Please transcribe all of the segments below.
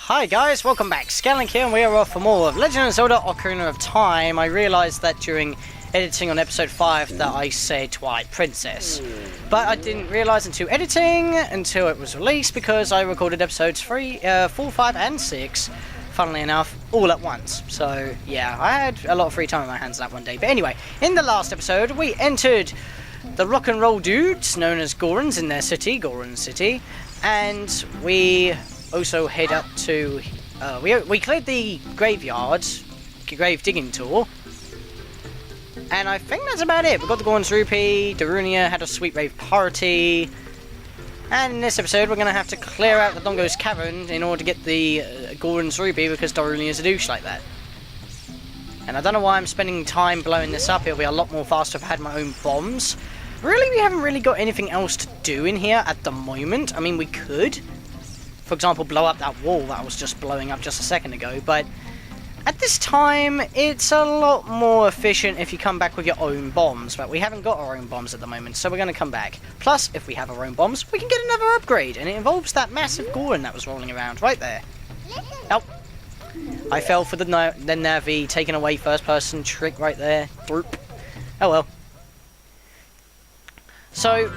Hi guys, welcome back. Scatlink here, and we are off for more of Legend of Zelda Ocarina of Time. I realised that during editing on episode 5 that I said Twilight Princess. But I didn't realise until editing, until it was released, because I recorded episodes 4, 5 and 6, funnily enough, all at once. So yeah, I had a lot of free time on my hands that one day. But anyway, in the last episode we entered the rock and roll dudes known as Gorons in their city, Goron City, and we also head up to we cleared the graveyard, grave digging tour, and I think that's about it. We got the Gorons rupee, Darunia had a sweet rave party, and in this episode we're going to have to clear out the Dodongo'S Cavern in order to get the Gorons rupee, because Darunia is a douche like that. And I don't know why I'm spending time blowing this up. It'll be a lot more faster if I had my own bombs. Really, we haven't really got anything else to do in here at the moment. I mean, we could, for example, blow up that wall that I was just blowing up just a second ago, but at this time it's a lot more efficient if you come back with your own bombs, but we haven't got our own bombs at the moment, so we're going to come back. Plus, if we have our own bombs, we can get another upgrade, and it involves that massive Goron that was rolling around right there. Oh, I fell for the Navi taken away first person trick right there. Broop. Oh well. So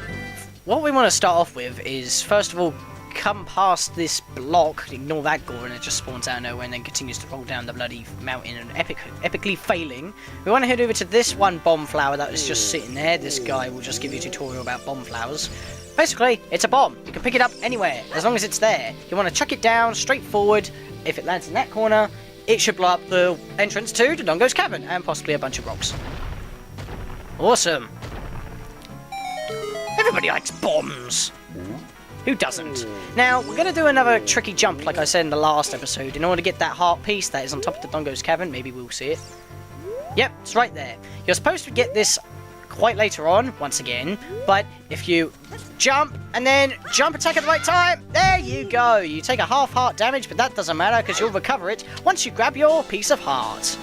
what we want to start off with is, first of all, come past this block, ignore that Goron, it just spawns out of nowhere and then continues to roll down the bloody mountain and epically failing. We want to head over to this one bomb flower that was just sitting there. This guy will just give you a tutorial about bomb flowers. Basically, it's a bomb. You can pick it up anywhere, as long as it's there. You want to chuck it down, straight forward. If it lands in that corner, it should blow up the entrance to Dodongo'S Cavern, and possibly a bunch of rocks. Awesome. Everybody likes bombs. Who doesn't? Now, we're going to do another tricky jump, like I said in the last episode, in order to get that heart piece that is on top of the Dodongo'S Cavern. Maybe we'll see it. Yep, it's right there. You're supposed to get this quite later on, once again, but if you jump, and then jump attack at the right time, there you go. You take a half heart damage, but that doesn't matter, because you'll recover it once you grab your piece of heart.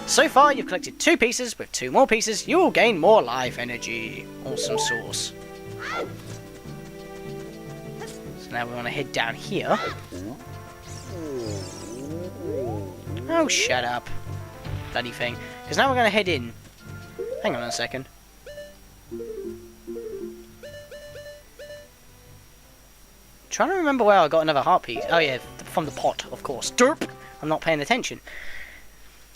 So far, you've collected 2 pieces. With 2 more pieces, you will gain more life energy. Awesome sauce. So now we want to head down here. Oh, shut up. Bloody thing. Because now we're going to head in. Hang on a second. Trying to remember where I got another heart piece. Oh yeah, from the pot, of course. Derp! I'm not paying attention.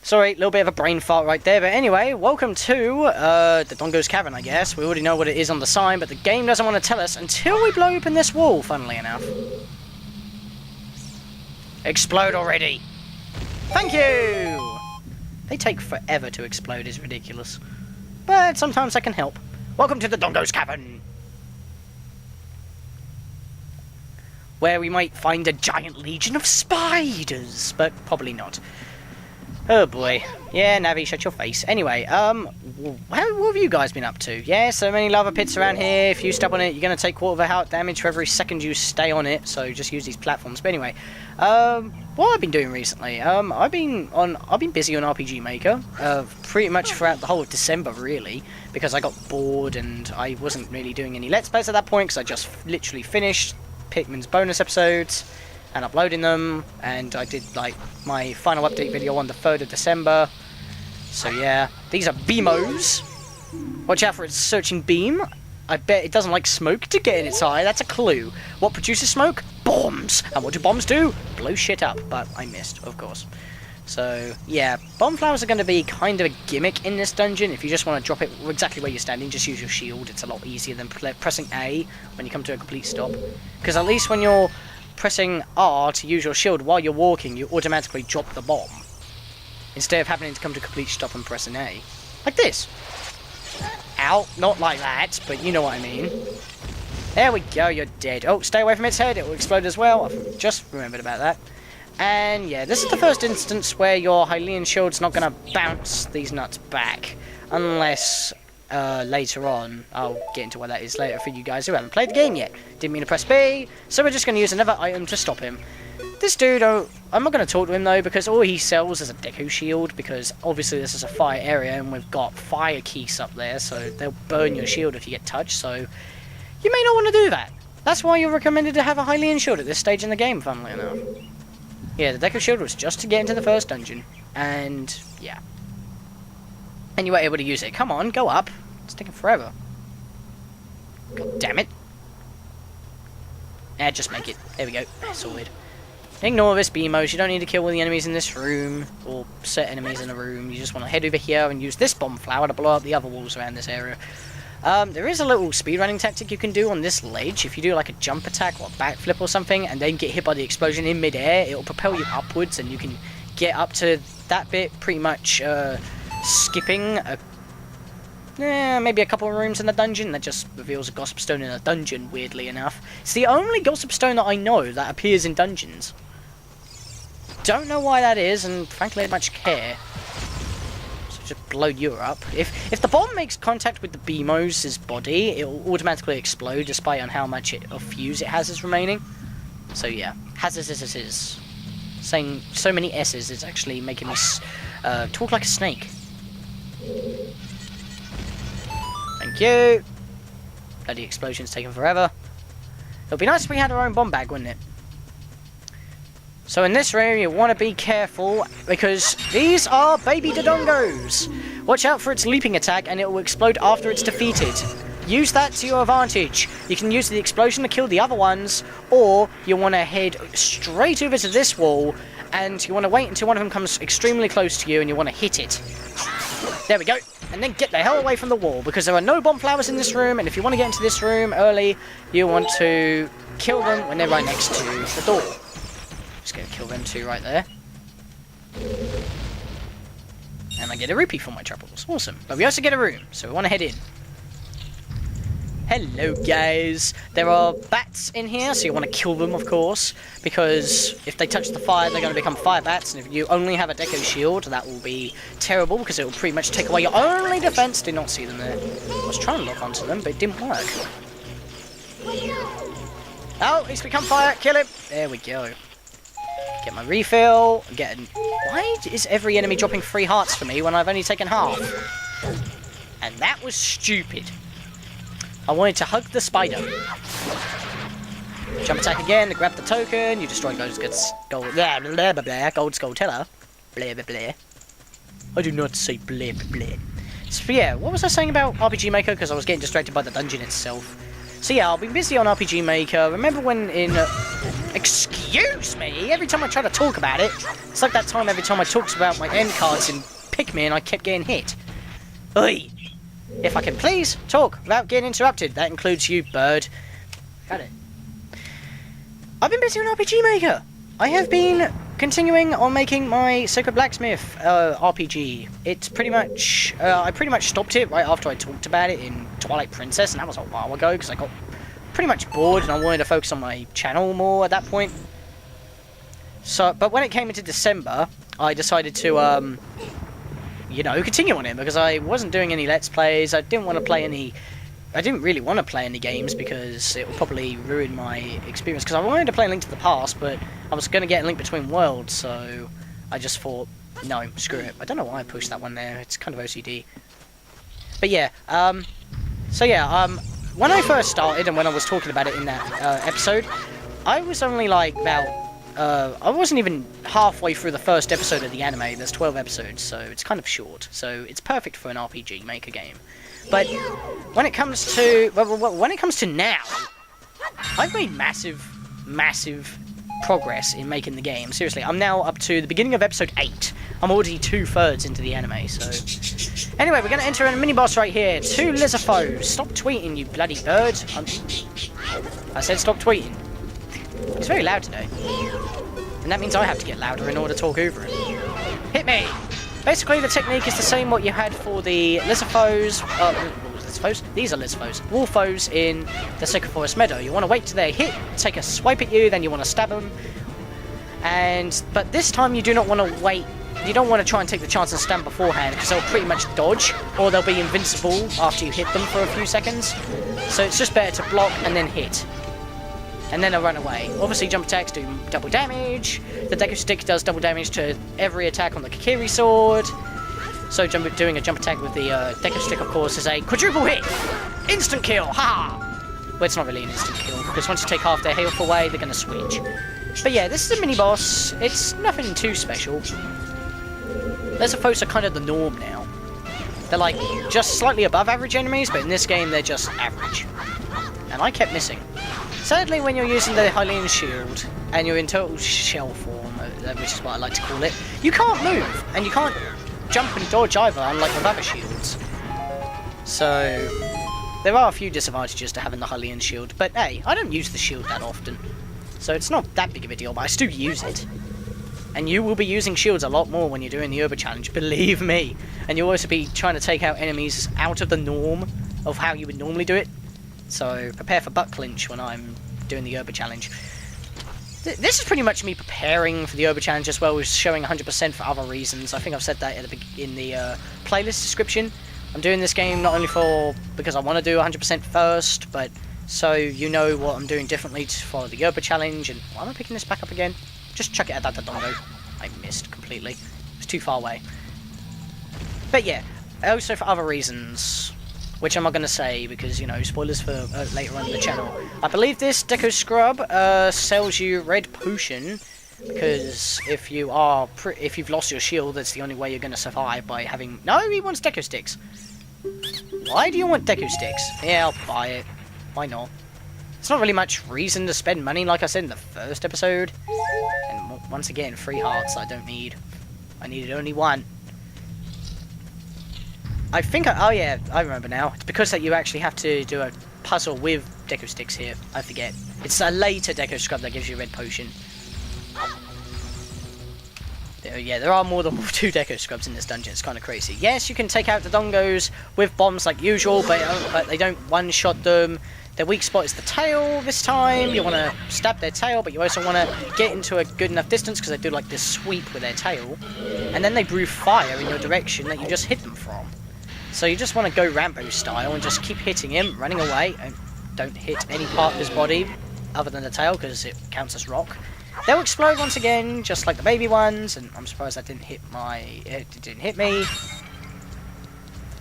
Sorry, a little bit of a brain fart right there, but anyway, welcome to the Dodongo'S Cavern, I guess. We already know what it is on the sign, but the game doesn't want to tell us until we blow open this wall, funnily enough. Explode already! Thank you! They take forever to explode, is ridiculous. But sometimes that can help. Welcome to the Dodongo'S Cavern! Where we might find a giant legion of spiders, but probably not. Oh boy. Yeah, Navi, shut your face. Anyway, what have you guys been up to? Yeah, so many lava pits around here. If you step on it, you're going to take quarter of a heart damage for every second you stay on it, so just use these platforms. But anyway, what I've been doing recently, I've been busy on RPG Maker, pretty much throughout the whole of December, really, because I got bored and I wasn't really doing any Let's Plays at that point, because I just literally finished Pikmin's bonus episodes and uploading them, and I did like my final update video on the 3rd of December. So yeah, these are Beamos. Watch out for its searching beam. I bet it doesn't like smoke to get in its eye. That's a clue. What produces smoke? Bombs. And what do bombs do? Blow shit up. But I missed, of course. So yeah, bomb flowers are going to be kind of a gimmick in this dungeon. If you just want to drop it exactly where you're standing, just use your shield. It's a lot easier than pressing A when you come to a complete stop. Because at least when you're pressing R to use your shield while you're walking, you automatically drop the bomb, instead of having to come to a complete stop and press an A. Like this. Ow, not like that, but you know what I mean. There we go, you're dead. Oh, stay away from its head, it will explode as well. I've just remembered about that. And yeah, this is the first instance where your Hylian shield's not going to bounce these nuts back, unless later on. I'll get into what that is later for you guys who haven't played the game yet. Didn't mean to press B, so we're just going to use another item to stop him. This dude, I'm not going to talk to him though, because all he sells is a Deku shield, because obviously this is a fire area and we've got fire keys up there, so they'll burn your shield if you get touched, so you may not want to do that. That's why you're recommended to have a Hylian shield at this stage in the game, funnily enough. Yeah, the Deku Shield was just to get into the first dungeon. And, yeah. And you were able to use it. Come on, go up. It's taking forever. God damn it. Just make it. There we go. Sorted. Ignore this, BMOs. You don't need to kill all the enemies in this room. Or set enemies in a room. You just want to head over here and use this bomb flower to blow up the other walls around this area. There is a little speedrunning tactic you can do on this ledge. If you do like a jump attack or a backflip or something and then get hit by the explosion in midair, it will propel you upwards and you can get up to that bit pretty much skipping maybe a couple of rooms in the dungeon. That just reveals a gossip stone in a dungeon, weirdly enough. It's the only gossip stone that I know that appears in dungeons. Don't know why that is, and frankly I don't much care. Just blow you up. If the bomb makes contact with the BMO's body, it will automatically explode, despite on how much of fuse it has is remaining. So yeah, has. Saying so many S's is actually making me talk like a snake. Thank you. Bloody explosion's taking forever. It would be nice if we had our own bomb bag, wouldn't it? So in this room, you want to be careful, because these are baby Dodongos. Watch out for its leaping attack, and it will explode after it's defeated. Use that to your advantage. You can use the explosion to kill the other ones, or you want to head straight over to this wall, and you want to wait until one of them comes extremely close to you, and you want to hit it. There we go. And then get the hell away from the wall, because there are no bomb flowers in this room, and if you want to get into this room early, you want to kill them when they're right next to the door. Just gonna kill them two right there. And I get a rupee for my troubles. Awesome. But we also get a room, so we want to head in. Hello, guys. There are bats in here, so you want to kill them, of course, because if they touch the fire, they're going to become fire bats, and if you only have a Deco Shield, that will be terrible, because it will pretty much take away your only defense. Did not see them there. I was trying to lock onto them, but it didn't work. Oh, he's become fire. Kill him. There we go. Get my refill. Why is every enemy dropping 3 hearts for me when I've only taken half? And that was stupid. I wanted to hug the spider. Jump attack again to grab the token. You destroy Gold Skull Teller. Blah blah blah. I do not say blah blah blah. So yeah, what was I saying about RPG Maker? Because I was getting distracted by the dungeon itself. So yeah, I'll be busy on RPG Maker. Remember when in... excuse me! Every time I try to talk about it, it's like that time every time I talked about my end cards in Pikmin, I kept getting hit. Oi! If I can please talk without getting interrupted. That includes you, bird. Got it. I've been busy on RPG Maker. I have been continuing on making my Sacred Blacksmith RPG. It's pretty much... I pretty much stopped it right after I talked about it in Twilight Princess, and that was a while ago, because I got pretty much bored, and I wanted to focus on my channel more at that point. So, but when it came into December, I decided to, you know, continue on it, because I wasn't doing any Let's Plays. I didn't want to play any... I didn't really want to play any games, because it would probably ruin my experience, because I wanted to play Link to the Past, but I was going to get Link Between Worlds, so I just thought, no, screw it. I don't know why I pushed that one there. It's kind of OCD. But yeah, so yeah, when I first started, and when I was talking about it in that episode, I was only like about... I wasn't even halfway through the first episode of the anime. There's 12 episodes, so it's kind of short. So it's perfect for an RPG Maker game. But when it comes to now, I've made massive progress in making the game. Seriously, I'm now up to the beginning of episode 8. I'm already 2/3 into the anime, so... Anyway, we're going to enter a mini-boss right here. 2 Lizarphos. Stop tweeting, you bloody bird. I said stop tweeting. He's very loud today. And that means I have to get louder in order to talk over him. Hit me! Basically, the technique is the same what you had for the Lizarphos. What was Lizarphos? These are Lizarphos. Wolfos in the Sacred Forest Meadow. You want to wait till they hit, take a swipe at you, then you want to stab them. But this time you do not want to wait. You don't want to try and take the chance and stand beforehand, because they'll pretty much dodge, or they'll be invincible after you hit them for a few seconds. So it's just better to block and then hit. And then they'll run away. Obviously, jump attacks do double damage. The Deku Stick does double damage to every attack on the Kikiri Sword. So doing a jump attack with the Deku Stick, of course, is a quadruple hit! Instant kill! Ha! Well, it's not really an instant kill, because once you take half their health away, they're going to switch. But yeah, this is a mini-boss. It's nothing too special. Those folks are kind of the norm now. They're like just slightly above average enemies, but in this game they're just average. And I kept missing. Sadly, when you're using the Hylian shield and you're in total shell form, which is what I like to call it, you can't move and you can't jump and dodge either, unlike with other shields. So there are a few disadvantages to having the Hylian shield, but hey, I don't use the shield that often, so it's not that big of a deal, but I still use it. And you will be using shields a lot more when you're doing the Uber challenge, believe me. And you'll also be trying to take out enemies out of the norm of how you would normally do it. So prepare for butt clinch when I'm doing the Uber challenge. This is pretty much me preparing for the Uber challenge as well as showing 100% for other reasons. I think I've said that in the playlist description. I'm doing this game not only because I want to do 100% first, but so you know what I'm doing differently for the Uber challenge. And why am I picking this back up again? Just chuck it at that Dodongo. I missed completely. It's too far away. But yeah, also for other reasons, which I'm not going to say because, you know, spoilers for later on in the channel. I believe this Deco Scrub sells you red potion, because if you've lost your shield, that's the only way you're going to survive by having... No, he wants Deco Sticks. Why do you want Deco Sticks? Yeah, I'll buy it. Why not? It's not really much reason to spend money, like I said in the first episode. And once again, 3 hearts I don't need. I needed only 1. I think, oh yeah, I remember now. It's because that you actually have to do a puzzle with Deco Sticks here. I forget. It's a later Deco Scrub that gives you a red potion. Yeah, there are more than 2 Deco Scrubs in this dungeon. It's kind of crazy. Yes, you can take out the Dodongos with bombs like usual, but they don't one-shot them. Their weak spot is the tail this time. You want to stab their tail, but you also want to get into a good enough distance because they do like this sweep with their tail. And then they breathe fire in your direction that you just hit them from. So you just want to go Rambo style and just keep hitting him, running away, and don't hit any part of his body other than the tail because it counts as rock. They'll explode once again, just like the baby ones, and I'm surprised that didn't hit me.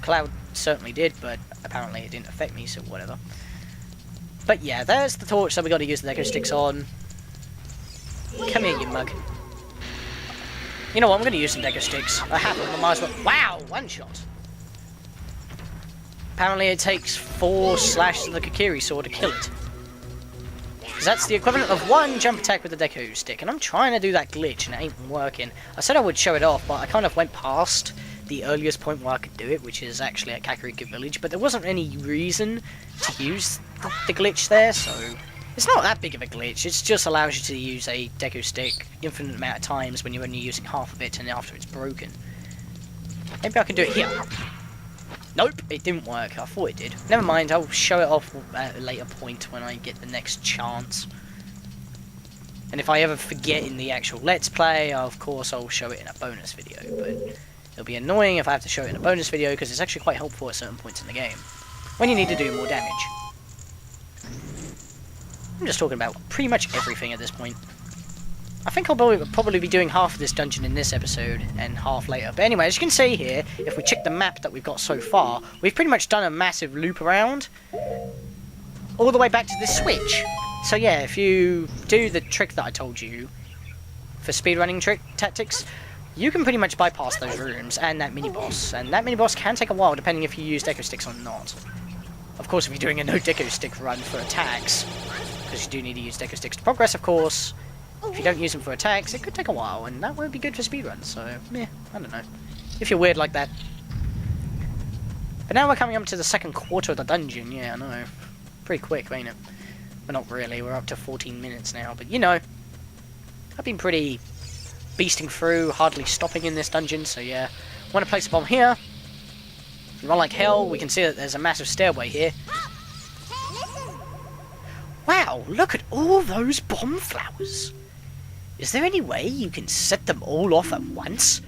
Cloud certainly did, but apparently it didn't affect me, so whatever. But yeah, there's the torch that we got to use the Deco Sticks on. Come here, you mug. You know what, I'm going to use some Deco Sticks. I have them, I might as well. Wow, 1 shot. Apparently it takes 4 slashes of the Kokiri sword to kill it. Because that's the equivalent of 1 jump attack with the Deco Stick. And I'm trying to do that glitch and it ain't working. I said I would show it off, but I kind of went past the earliest point where I could do it, which is actually at Kakariko Village. But there wasn't any reason to use the glitch there, so it's not that big of a glitch. It just allows you to use a Deco Stick infinite amount of times when you're only using half of it and after it's broken. Maybe I can do it here. Nope, it didn't work. I thought it did. Never mind, I'll show it off at a later point when I get the next chance. And if I ever forget in the actual Let's Play, of course I'll show it in a bonus video. But it'll be annoying if I have to show it in a bonus video because it's actually quite helpful at certain points in the game, when you need to do more damage. I'm just talking about pretty much everything at this point. I think I'll probably be doing half of this dungeon in this episode and half later. But anyway, as you can see here, if we check the map that we've got so far, we've pretty much done a massive loop around all the way back to this switch. So yeah, if you do the trick that I told you for speedrunning tactics, you can pretty much bypass those rooms and that mini-boss. And that mini-boss can take a while depending if you use Deco Sticks or not. Of course, if you're doing a no Deco Stick run for attacks, because you do need to use Deco Sticks to progress, of course. If you don't use them for attacks, it could take a while, and that won't be good for speedruns, so, meh, I don't know. If you're weird like that. But now we're coming up to the second quarter of the dungeon, yeah, I know. Pretty quick, ain't it? Well, not really, we're up to 14 minutes now, but you know. I've been pretty beasting through, hardly stopping in this dungeon, so yeah. Want to place a bomb here. Run like hell, we can see that there's a massive stairway here. Wow, look at all those bomb flowers. Is there any way you can set them all off at once?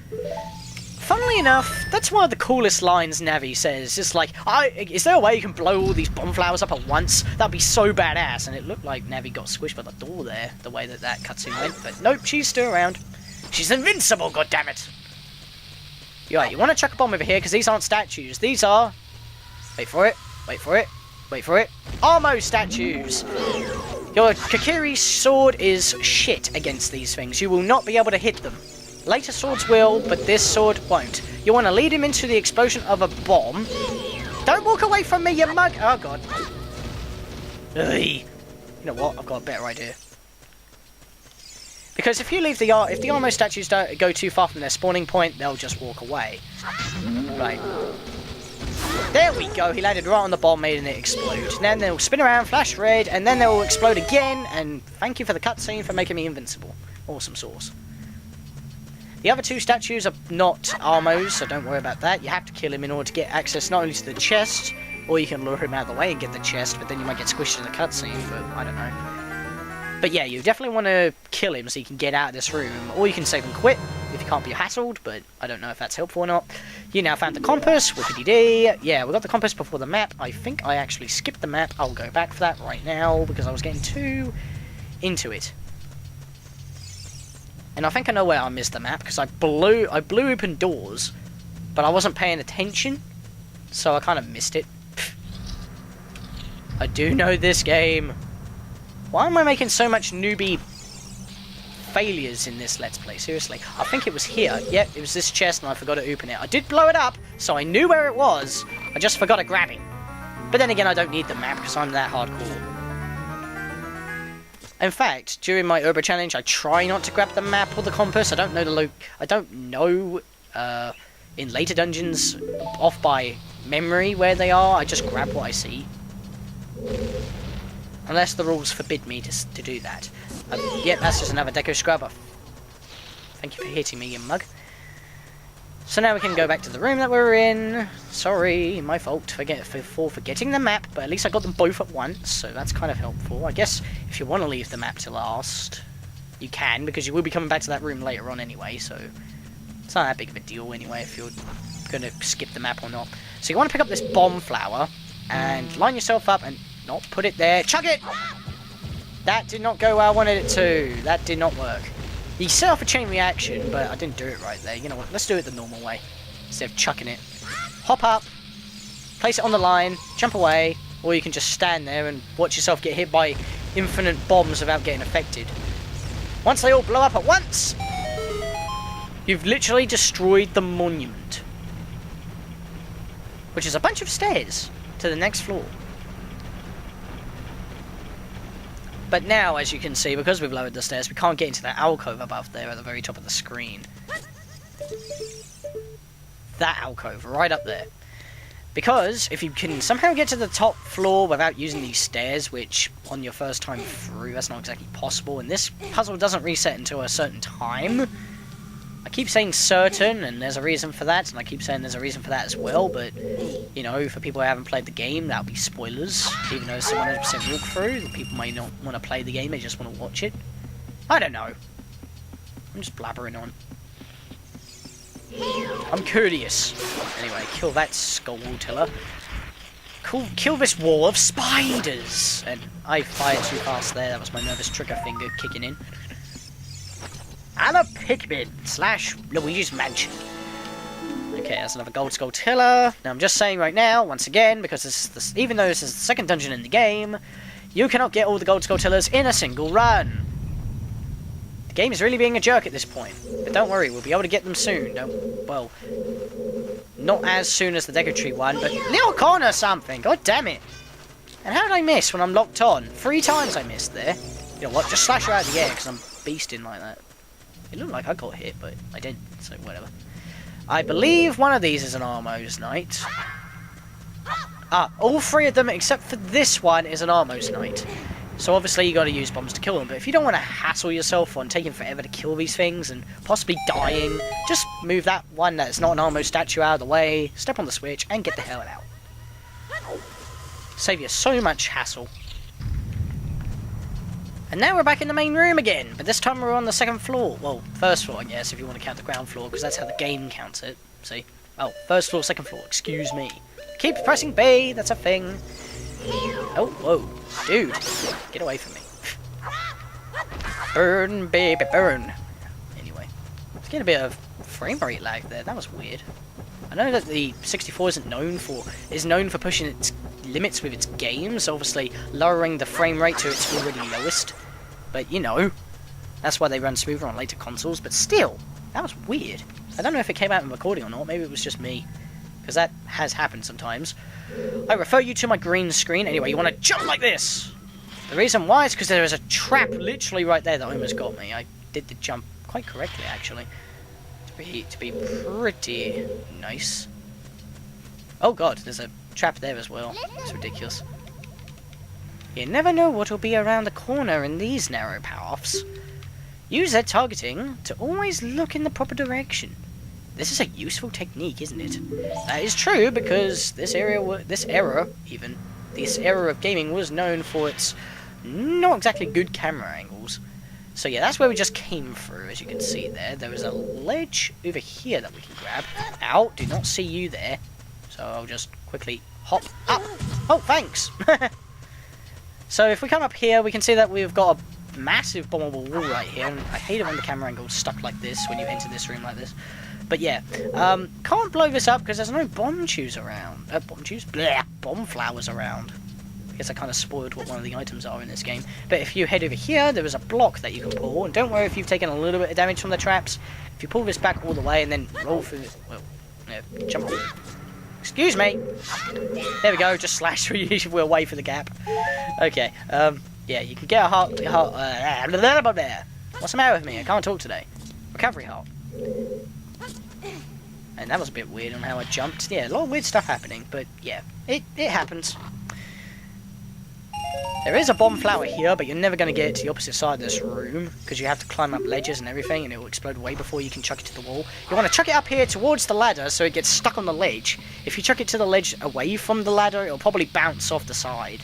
Funnily enough, that's one of the coolest lines Navi says. It's like, is there a way you can blow all these bomb flowers up at once? That'd be so badass. And it looked like Navi got squished by the door there, the way that cutscene went. But nope, she's still around. She's invincible, goddammit. Yeah, you want to chuck a bomb over here, because these aren't statues. These are... Wait for it, wait for it, wait for it. Armo statues! Your Kokiri sword is shit against these things. You will not be able to hit them. Later swords will, but this sword won't. You want to lead him into the explosion of a bomb. Don't walk away from me, you mug! Oh, God. Ugh. You know what? I've got a better idea. Because if you leave the Armo statues don't go too far from their spawning point, they'll just walk away. Right. There we go. He landed right on the bomb, making it explode. And then they'll spin around, flash red, and then they'll explode again. And thank you for the cutscene for making me invincible. Awesome sauce. The other two statues are not Armos, so don't worry about that. You have to kill him in order to get access not only to the chest, or you can lure him out of the way and get the chest, but then you might get squished in the cutscene, but I don't know. But yeah, you definitely want to kill him so you can get out of this room, or you can save and quit if you can't be hassled, but I don't know if that's helpful or not. You now found the compass, whippity-dee. Yeah, we got the compass before the map. I think I actually skipped the map. I'll go back for that right now, because I was getting too into it. And I think I know where I missed the map, because I blew open doors, but I wasn't paying attention, so I kind of missed it. I do know this game. Why am I making so much newbie failures in this Let's Play? Seriously. I think it was here. Yep, it was this chest, and I forgot to open it. I did blow it up, so I knew where it was. I just forgot to grab it. But then again, I don't need the map, because I'm that hardcore. In fact, during my Uber challenge, I try not to grab the map or the compass. I don't know in later dungeons off by memory where they are. I just grab what I see, unless the rules forbid me to do that. Yep, that's just another deco scrubber. Thank you for hitting me, you mug. So now we can go back to the room that we're in. Sorry, my fault for forgetting the map, but at least I got them both at once, so that's kind of helpful. I guess if you want to leave the map to last, you can, because you will be coming back to that room later on anyway, so it's not that big of a deal anyway if you're going to skip the map or not. So you want to pick up this bomb flower and line yourself up and not put it there. Chug it! That did not go where I wanted it to. That did not work. You set off a chain reaction, but I didn't do it right there. You know what? Let's do it the normal way, instead of chucking it. Hop up, place it on the line, jump away, or you can just stand there and watch yourself get hit by infinite bombs without getting affected. Once they all blow up at once, you've literally destroyed the monument, which is a bunch of stairs to the next floor. But now, as you can see, because we've lowered the stairs, we can't get into that alcove above there at the very top of the screen. That alcove, right up there. Because if you can somehow get to the top floor without using these stairs, which on your first time through, that's not exactly possible, and this puzzle doesn't reset until a certain time. I keep saying certain, and there's a reason for that, and I keep saying there's a reason for that as well, but, you know, for people who haven't played the game, that'll be spoilers. Even though it's a 100% walkthrough, people may not want to play the game, they just want to watch it. I don't know. I'm just blabbering on. I'm courteous. Anyway, kill that skulltiller. Kill this wall of spiders! And I fired too fast there, that was my nervous trigger finger kicking in. And a Pikmin / Luigi's Mansion. Okay, that's another gold skulltiller. Now I'm just saying right now, once again, because even though this is the second dungeon in the game, you cannot get all the gold skulltillers in a single run. The game is really being a jerk at this point. But don't worry, we'll be able to get them soon. Well, not as soon as the Deco Tree one, but little corner something. God damn it. And how did I miss when I'm locked on? 3 times I missed there. You know what, just slash her out of the air because I'm beasting like that. It looked like I got hit, but I didn't, so whatever. I believe one of these is an Armos Knight. All 3 of them except for this one is an Armos Knight. So obviously you got to use bombs to kill them, but if you don't want to hassle yourself on taking forever to kill these things and possibly dying, just move that one that's not an Armos statue out of the way, step on the switch, and get the hell out. Save you so much hassle. And now we're back in the main room again, but this time we're on the 2nd floor. Well, 1st floor, I guess, if you want to count the ground floor, because that's how the game counts it. See? Oh, 1st floor, 2nd floor, excuse me. Keep pressing B, that's a thing. Oh, whoa. Dude, get away from me. Burn, baby, burn. Anyway, let's get a bit of frame rate lag there, that was weird. I know that the 64 is known for pushing its limits with its games, obviously lowering the frame rate to its already lowest. But you know, that's why they run smoother on later consoles. But still, that was weird. I don't know if it came out in recording or not. Maybe it was just me, because that has happened sometimes. I refer you to my green screen. Anyway, you want to jump like this. The reason why is because there is a trap literally right there that almost got me. I did the jump quite correctly, actually. To be pretty nice. Oh god, there's a trap there as well. It's ridiculous. You never know what will be around the corner in these narrow paths. Use their targeting to always look in the proper direction. This is a useful technique, isn't it? That is true, because this era of gaming was known for its not exactly good camera angles. So yeah, that's where we just came through, as you can see there. There was a ledge over here that we can grab. Ow, do not see you there. So I'll just quickly hop up. Oh, thanks! So if we come up here, we can see that we've got a massive bombable wall right here. And I hate it when the camera angle's stuck like this, when you enter this room like this. But yeah, can't blow this up because there's no bomb chews around. Bomb flowers around. I guess I kind of spoiled what one of the items are in this game. But if you head over here, there is a block that you can pull. And don't worry if you've taken a little bit of damage from the traps. If you pull this back all the way and then roll through it, well, yeah, jump on. Excuse me. There we go, just slash through you. We'll wait for the gap. Okay, yeah, you can get a heart. What's the matter with me? I can't talk today. Recovery heart. And that was a bit weird on how I jumped. Yeah, a lot of weird stuff happening, but yeah, it happens. There is a bomb flower here, but you're never going to get it to the opposite side of this room, because you have to climb up ledges and everything, and it will explode way before you can chuck it to the wall. You want to chuck it up here towards the ladder, so it gets stuck on the ledge. If you chuck it to the ledge away from the ladder, it'll probably bounce off the side.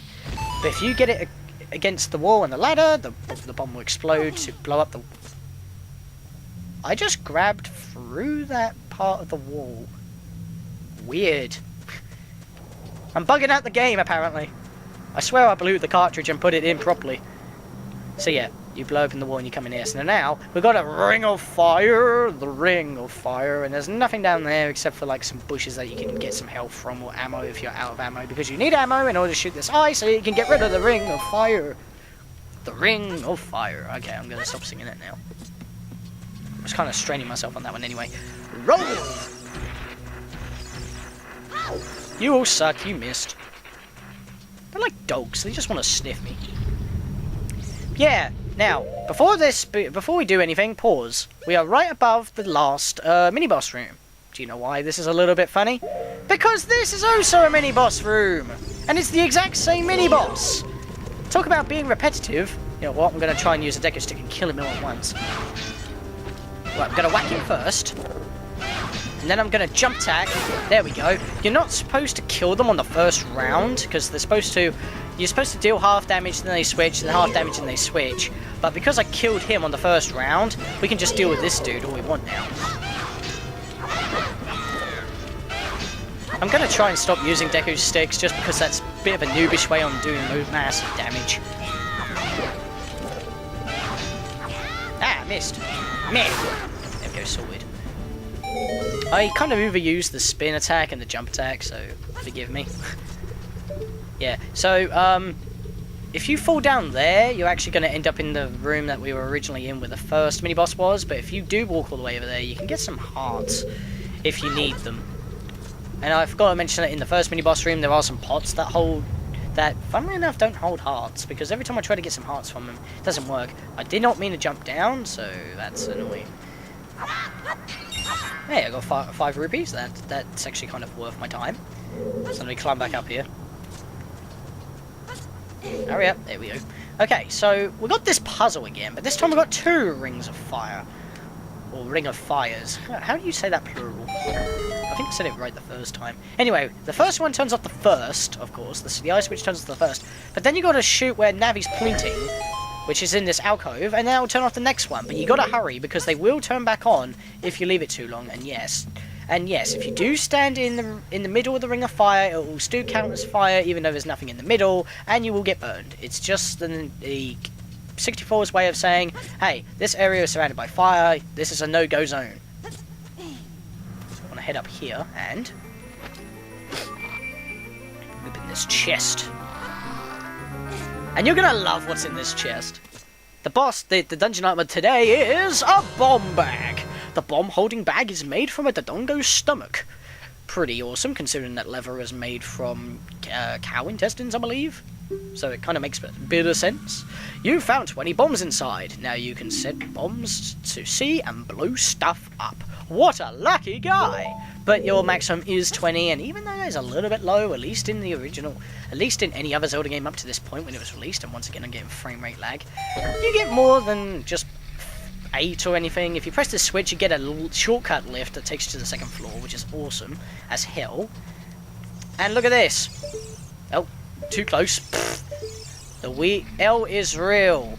But if you get it against the wall and the ladder, the bomb will explode to blow up the... I just grabbed through that part of the wall. Weird. I'm bugging out the game, apparently. I swear I blew the cartridge and put it in properly. So yeah, you blow open the wall and you come in here. So now, we've got a ring of fire. The ring of fire. And there's nothing down there except for like some bushes that you can get some health from, or ammo if you're out of ammo. Because you need ammo in order to shoot this eye so you can get rid of the ring of fire. The ring of fire. Okay, I'm going to stop singing it now. I was kind of straining myself on that one anyway. Roll! You all suck, you missed. They're like dogs, they just want to sniff me. Yeah, now, before we do anything, pause. We are right above the last mini-boss room. Do you know why this is a little bit funny? Because this is also a mini-boss room! And it's the exact same mini-boss! Talk about being repetitive. You know what, I'm going to try and use a deco stick and kill him all at once. Right, I'm going to whack him first. And then I'm going to jump attack. There we go. You're not supposed to kill them on the first round, because you're supposed to deal half damage, then they switch, then half damage, and they switch. But because I killed him on the first round, we can just deal with this dude all we want now. I'm going to try and stop using deco sticks, just because that's a bit of a noobish way on doing massive damage. Ah, missed. Meh. There we go, sorted. I kind of overused the spin attack and the jump attack, so forgive me. Yeah, so, if you fall down there, you're actually going to end up in the room that we were originally in where the first mini-boss was, but if you do walk all the way over there, you can get some hearts if you need them. And I forgot to mention that in the first mini-boss room, there are some pots that, funnily enough, don't hold hearts, because every time I try to get some hearts from them, it doesn't work. I did not mean to jump down, so that's annoying. Hey, I got 5 rupees. That's actually kind of worth my time. So let me climb back up here. Hurry up. There we go. Okay, so we got this puzzle again, but this time we got 2 rings of fire. Or ring of fires. How do you say that plural? I think I said it right the first time. Anyway, the first one turns off the first, of course. The ice switch turns off the first. But then you got to shoot where Navi's pointing, which is in this alcove, and then it'll turn off the next one. But you gotta hurry, because they will turn back on if you leave it too long. And yes, if you do stand in the middle of the ring of fire, it will still count as fire, even though there's nothing in the middle, and you will get burned. It's just the 64's way of saying, hey, this area is surrounded by fire, this is a no-go zone. So I want to head up here and open this chest. And you're gonna love what's in this chest. The boss, the dungeon item today is a bomb bag. The bomb-holding bag is made from a Dodongo's stomach. Pretty awesome, considering that leather is made from cow intestines, I believe. So it kind of makes a bit of sense. You found 20 bombs inside. Now you can set bombs to see and blow stuff up. What a lucky guy! But your maximum is 20, and even though that is a little bit low, at least in the original, at least in any other Zelda game up to this point when it was released, and once again I'm getting frame rate lag, you get more than just 8 or anything. If you press this switch, you get a little shortcut lift that takes you to the second floor, which is awesome as hell. And look at this. Oh, too close. The L is real.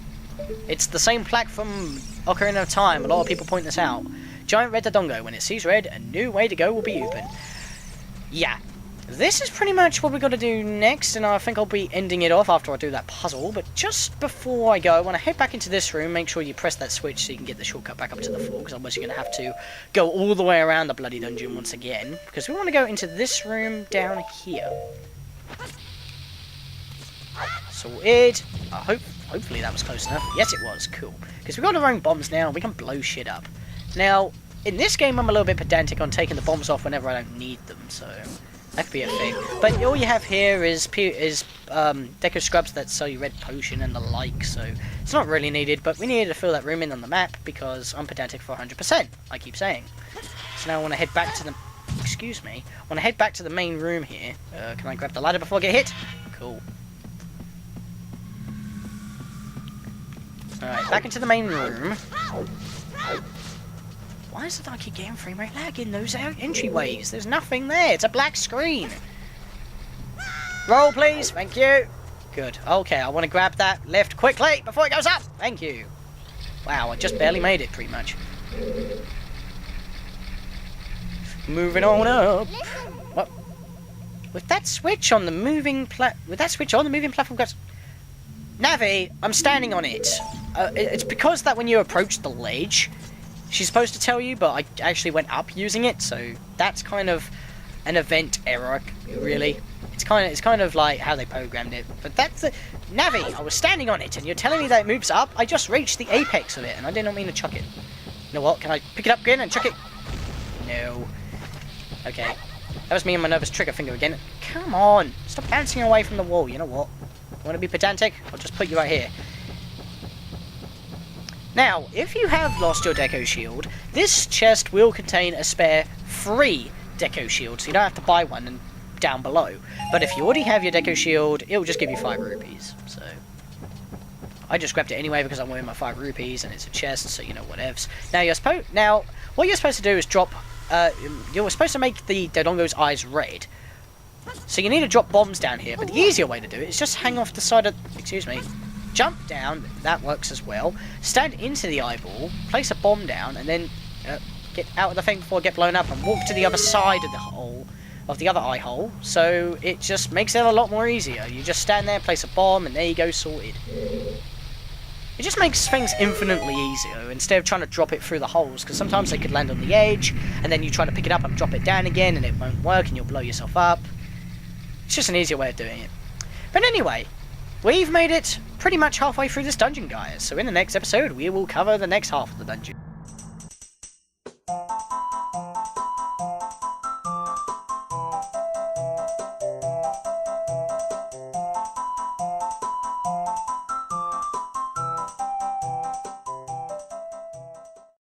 It's the same plaque from Ocarina of Time. A lot of people point this out. Giant red Dodongo. When it sees red, a new way to go will be open. Yeah. This is pretty much what we've got to do next, and I think I'll be ending it off after I do that puzzle. But just before I go, I want to head back into this room, make sure you press that switch so you can get the shortcut back up to the floor, because otherwise you're going to have to go all the way around the bloody dungeon once again, because we want to go into this room down here. Sorted. Hopefully that was close enough. Yes, it was. Cool. Because we've got our own bombs now, we can blow shit up. Now, in this game, I'm a little bit pedantic on taking the bombs off whenever I don't need them, so that could be a thing. But all you have here is deco scrubs that sell you red potion and the like, so it's not really needed, but we needed to fill that room in on the map because I'm pedantic for 100%, I keep saying. So now I want to head back to the... Excuse me. I want to head back to the main room here. Can I grab the ladder before I get hit? Cool. Alright, back into the main room. Why is it that I keep getting frame rate lag in those entryways? There's nothing there. It's a black screen. Roll, please. Thank you. Good. Okay, I want to grab that lift quickly before it goes up. Thank you. Wow, I just barely made it, pretty much. Moving on up. What? With that switch on the moving platform goes... Navi, I'm standing on it. It's because that when you approach the ledge, she's supposed to tell you, but I actually went up using it, so that's kind of an event error, really. It's kind of like how they programmed it. But that's the... Navi, I was standing on it, and you're telling me that it moves up? I just reached the apex of it, and I did not mean to chuck it. You know what? Can I pick it up again and chuck it? No. Okay. That was me and my nervous trigger finger again. Come on. Stop bouncing away from the wall. You know what? Want to be pedantic? I'll just put you right here. Now, if you have lost your deco shield, this chest will contain a spare free deco shield, so you don't have to buy one and down below. But if you already have your deco shield, it will just give you 5 rupees. So I just grabbed it anyway because I'm wearing my 5 rupees and it's a chest, so you know whatevs. Now what you're supposed to do is drop. You're supposed to make the Dodongo's eyes red. So you need to drop bombs down here, but the easier way to do it is just hang off the side of... Excuse me. Jump down, that works as well. Stand into the eyeball, place a bomb down, and then get out of the thing before I get blown up and walk to the other side of the hole, of the other eye hole. So it just makes it a lot more easier. You just stand there, place a bomb, and there you go, sorted. It just makes things infinitely easier instead of trying to drop it through the holes, because sometimes they could land on the edge, and then you try to pick it up and drop it down again, and it won't work, and you'll blow yourself up. It's just an easier way of doing it. But anyway, we've made it pretty much halfway through this dungeon, guys. So in the next episode, we will cover the next half of the dungeon.